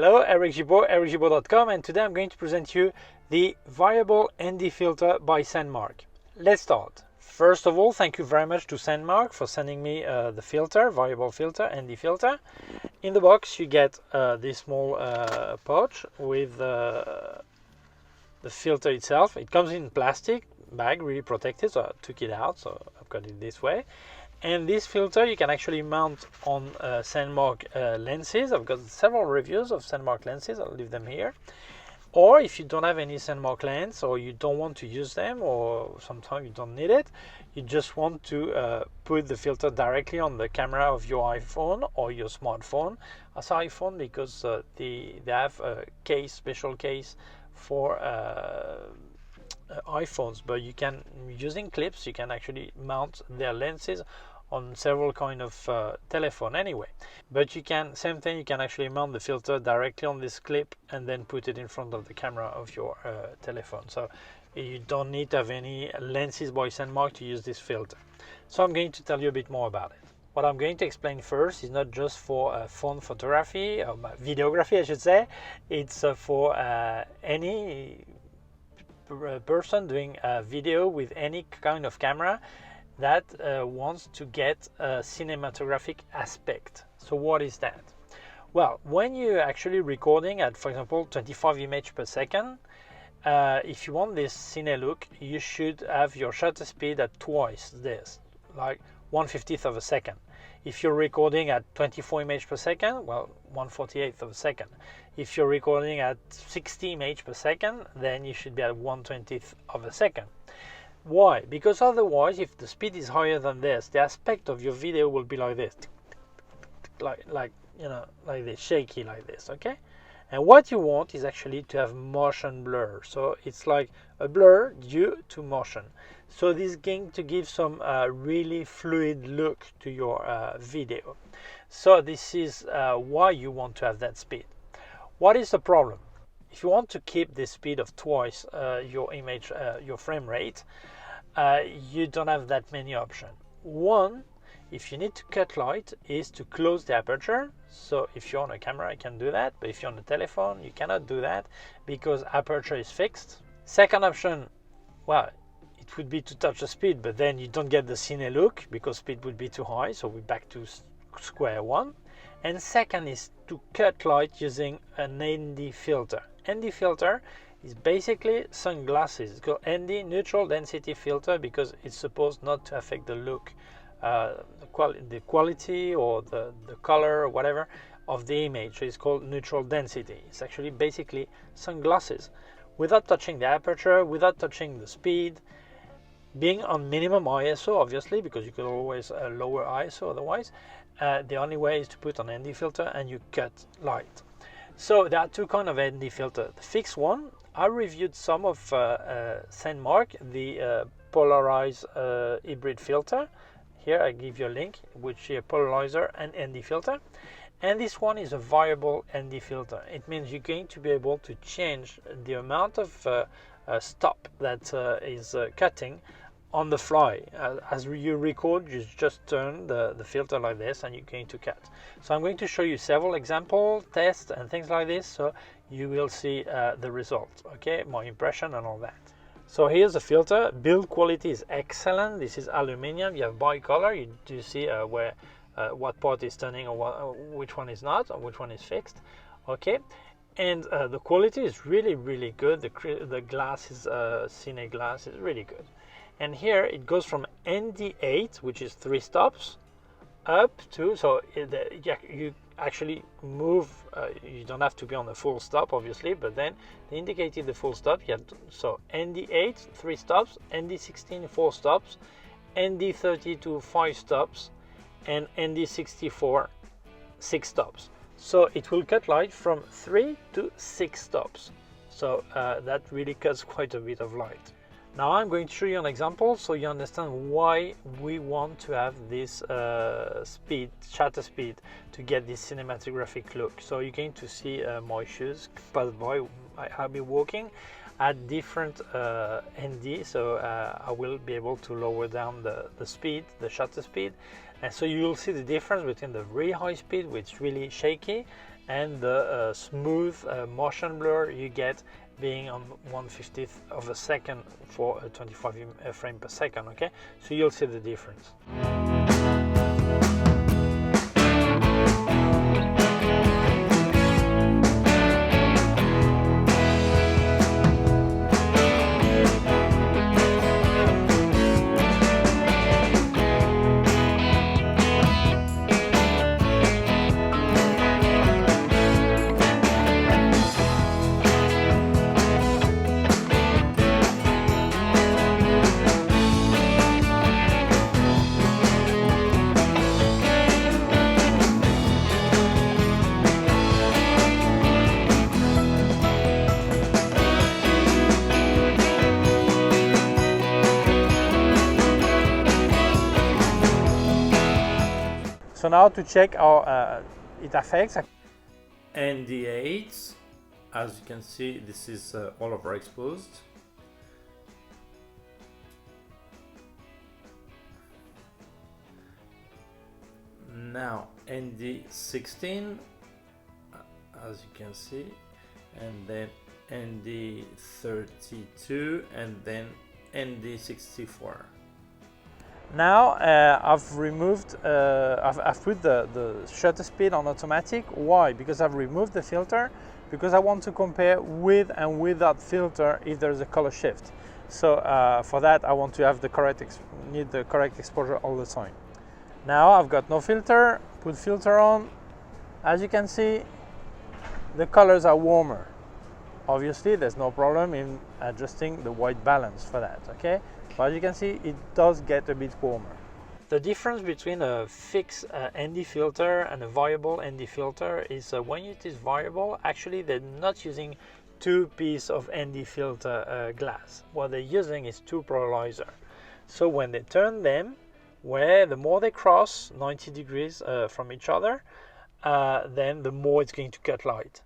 Hello, Eric Gibaud, ericgibaud.com, and today I'm going to present you the variable ND filter by Sandmarc. Let's start. First of all, thank you very much to Sandmarc for sending me the filter, variable filter, ND filter. In the box you get this small pouch with the filter itself. It comes in plastic bag, really protected, so I took it out, so I've got it this way. And this filter you can actually mount on Sandmarc lenses. I've got several reviews of Sandmarc lenses, I'll leave them here. Or if you don't have any Sandmarc lens, or you don't want to use them, or sometimes you don't need it, you just want to put the filter directly on the camera of your iPhone or your smartphone. I say iPhone because they have a case, special case for iPhones, but you can, using clips, you can actually mount their lenses on several kind of telephone anyway. But you can, same thing, you can actually mount the filter directly on this clip and then put it in front of the camera of your telephone. So you don't need to have any lenses by Sandmarc to use this filter. So I'm going to tell you a bit more about it. What I'm going to explain first is not just for phone photography, or videography I should say. It's for any person doing a video with any kind of camera that wants to get a cinematographic aspect. So what is that? Well, when you're actually recording at, for example, 25 images per second, if you want this cine look, you should have your shutter speed at twice this, like 1/50th of a second. If you're recording at 24 images per second, well, 1/48th of a second. If you're recording at 60 images per second, then you should be at 1/20th of a second. Why? Because otherwise, if the speed is higher than this, the aspect of your video will be like this, like you know, like this, shaky like this, okay? And what you want is actually to have motion blur. So it's like a blur due to motion. So this is going to give some really fluid look to your video. So this is why you want to have that speed. What is the problem? If you want to keep the speed of twice your image, your frame rate, you don't have that many options. One, if you need to cut light, is to close the aperture. So if you're on a camera, you can do that, but if you're on a telephone, you cannot do that because aperture is fixed. Second option, well, it would be to touch the speed, but then you don't get the cine look because speed would be too high, so we're back to square one. And second is to cut light using an ND filter. ND filter is basically sunglasses. It's called ND, neutral density filter, because it's supposed not to affect the look, the quality or the color or whatever of the image. So it's called neutral density. It's actually basically sunglasses without touching the aperture, without touching the speed, being on minimum ISO, obviously, because you could always lower ISO otherwise. The only way is to put an ND filter and you cut light. So there are two kinds of ND filter. The fixed one, I reviewed some of Sandmarc, the polarized hybrid filter. Here I give you a link, which is a polarizer and ND filter. And this one is a variable ND filter. It means you're going to be able to change the amount of stop that is cutting on the fly. As you record, you just turn the filter like this and you're going to cut. So I'm going to show you several example tests and things like this, so you will see the result, okay, my impression and all that. So here's the filter. Build quality is excellent. This is aluminum. You have bicolor. You do see where what part is turning or which one is not, or which one is fixed, okay. And the quality is really good. The glass is cine glass is really good. And here it goes from ND8, which is 3 stops, up to, so you actually move, you don't have to be on the full stop obviously, but then they indicated the full stop. You have to, so ND8 3 stops, ND16 4 stops, ND32 5 stops, and ND64 6 stops. So it will cut light from 3 to 6 stops. So that really cuts quite a bit of light. Now I'm going to show you an example so you understand why we want to have this shutter speed to get this cinematographic look. So you're going to see my shoes pass by. I'll be walking at different ND, so I will be able to lower down the speed, the shutter speed, and so you will see the difference between the really high speed, which is really shaky, and the smooth motion blur you get being on 1/50th of a second for a 25 frame per second. Okay, so you'll see the difference. So now to check how it affects. ND8, as you can see, this is all overexposed. Now ND16, as you can see, and then ND32, and then ND64. Now I've removed, I've put the shutter speed on automatic. Why? Because I've removed the filter, because I want to compare with and without filter if there's a color shift. So for that I want to have the correct exposure all the time. Now I've got no filter, put filter on. As you can see, the colors are warmer. Obviously there's no problem in adjusting the white balance for that, okay? But as you can see, it does get a bit warmer. The difference between a fixed ND filter and a variable ND filter is when it is variable, actually they're not using two pieces of ND filter glass. What they're using is two polarizer. So when they turn them, where the more they cross 90 degrees from each other, then the more it's going to cut light.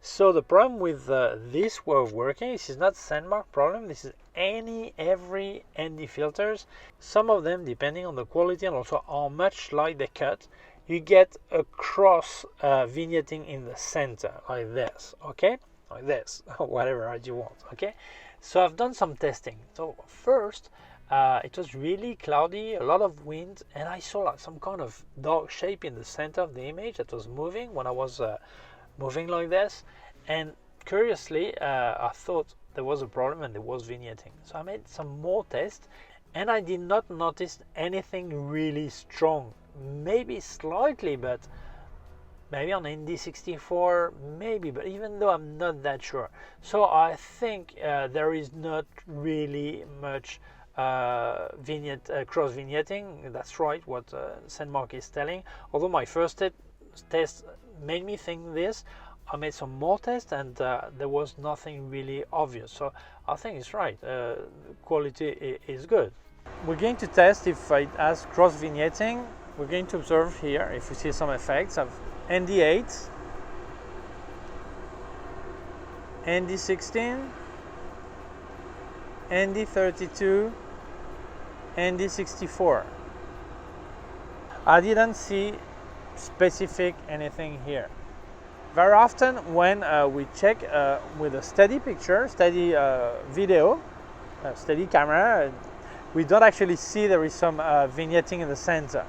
So the problem with this way of working, this is not Sandmarc problem, this is every ND filters. Some of them, depending on the quality and also how much light they cut, you get a cross vignetting in the center, like this, okay? Like this, whatever as you want, okay? So I've done some testing. So first, it was really cloudy, a lot of wind, and I saw like some kind of dark shape in the center of the image that was moving when I was moving like this, and curiously I thought there was a problem and there was vignetting. So I made some more tests and I did not notice anything really strong, maybe slightly, but maybe on ND64 maybe, but even though I'm not that sure. So I think there is not really much cross vignetting. That's right, what Sandmarc is telling. Although my first test made me think this, I made some more tests and there was nothing really obvious. So I think it's right. Quality is good. We're going to test if it has cross vignetting. We're going to observe here if we see some effects of ND8, ND16, ND32, ND64. I didn't see specific anything here. Very often when we check with a steady picture, steady video, steady camera, we don't actually see there is some vignetting in the center.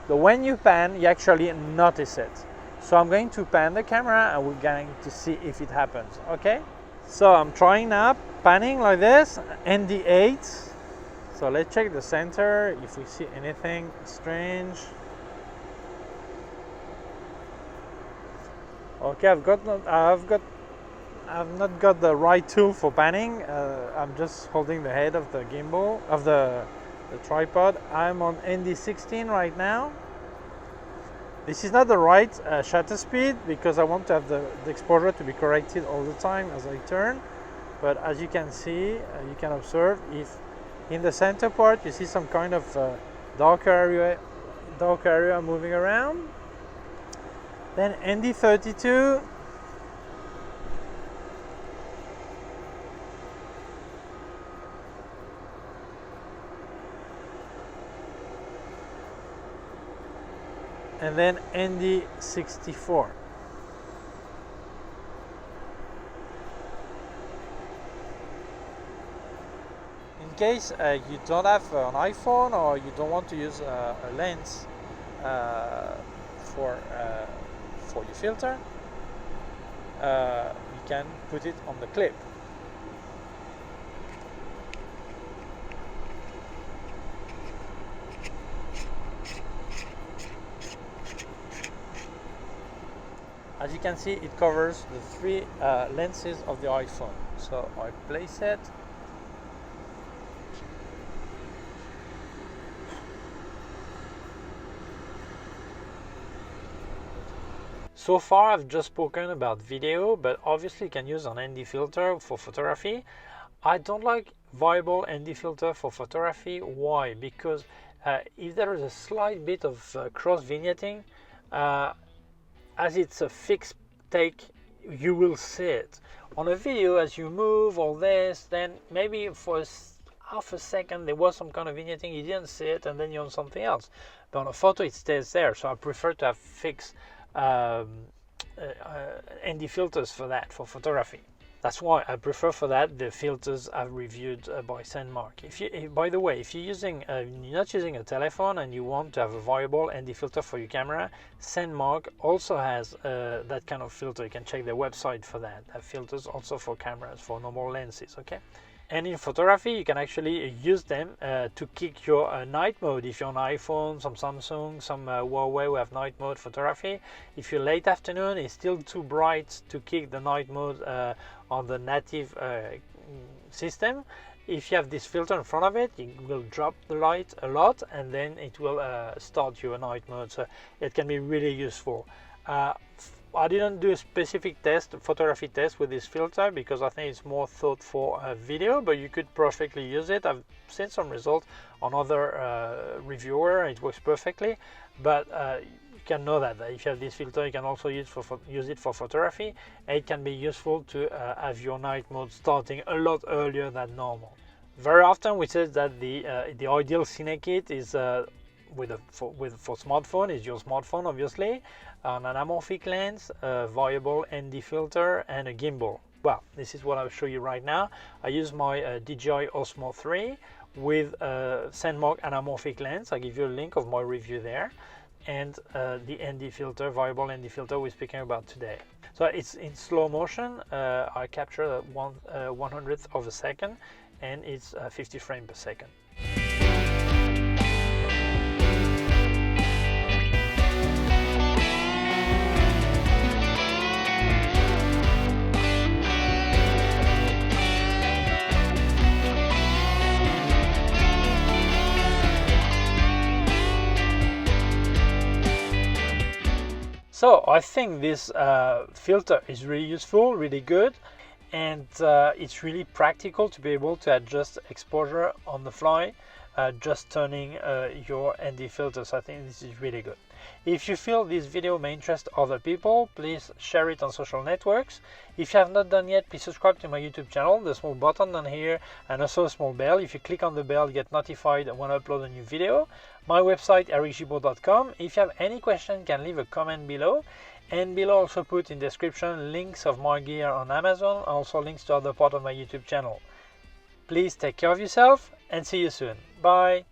But when you pan, you actually notice it. So I'm going to pan the camera and we're going to see if it happens, okay? So I'm trying now, panning like this, ND8. So let's check the center, if we see anything strange. Okay, I've not got the right tool for panning. I'm just holding the head of the gimbal, of the tripod. I'm on ND16 right now. This is not the right shutter speed because I want to have the exposure to be corrected all the time as I turn. But as you can see, you can observe if in the center part you see some kind of dark area moving around. Then ND32. And then ND64. case you don't have an iPhone or you don't want to use a lens for your filter, you can put it on the clip. As you can see, it covers the three lenses of the iPhone. So I place it. So far I've just spoken about video, but obviously you can use an ND filter for photography. I don't like variable ND filter for photography. Why? Because if there is a slight bit of cross vignetting, as it's a fixed take, you will see it. On a video, as you move all this, then maybe for half a second there was some kind of vignetting, you didn't see it, and then you're on something else. But on a photo it stays there, so I prefer to have fixed ND filters for that, for photography. That's why I prefer for that the filters I've reviewed by Sandmarc. By the way, if you're not using a telephone and you want to have a variable ND filter for your camera, Sandmarc also has that kind of filter. You can check their website for that. They have filters also for cameras, for normal lenses, okay? And in photography, you can actually use them to kick your night mode. If you're on iPhone, some Samsung, some Huawei who have night mode photography, if you're late afternoon, it's still too bright to kick the night mode on the native system. If you have this filter in front of it, you will drop the light a lot, and then it will start your night mode. So it can be really useful. I didn't do a specific photography test with this filter because I think it's more thought for a video, but you could perfectly use it. I've seen some results on other reviewer, it works perfectly, but you can know that if you have this filter, you can also use it for photography. It can be useful to have your night mode starting a lot earlier than normal. Very often we say that the ideal cine kit is for smartphone is your smartphone, obviously, an anamorphic lens, a variable ND filter, and a gimbal. Well, this is what I'll show you right now. I use my DJI Osmo 3 with a Sandmarc anamorphic lens. I'll give you a link of my review there, and the ND filter, variable ND filter we're speaking about today. So it's in slow motion. I capture 1/100th of a second, and it's 50 frames per second. So I think this filter is really useful, really good, and it's really practical to be able to adjust exposure on the fly, just turning your ND filters. I think this is really good. If you feel this video may interest other people, please share it on social networks. If you have not done yet, please subscribe to my YouTube channel. The small button down here, and also a small bell. If you click on the bell, you get notified when I upload a new video. My website, ericgibaud.com. If you have any question, you can leave a comment below. And below also put in description links of my gear on Amazon, also links to other part of my YouTube channel. Please take care of yourself and see you soon. Bye.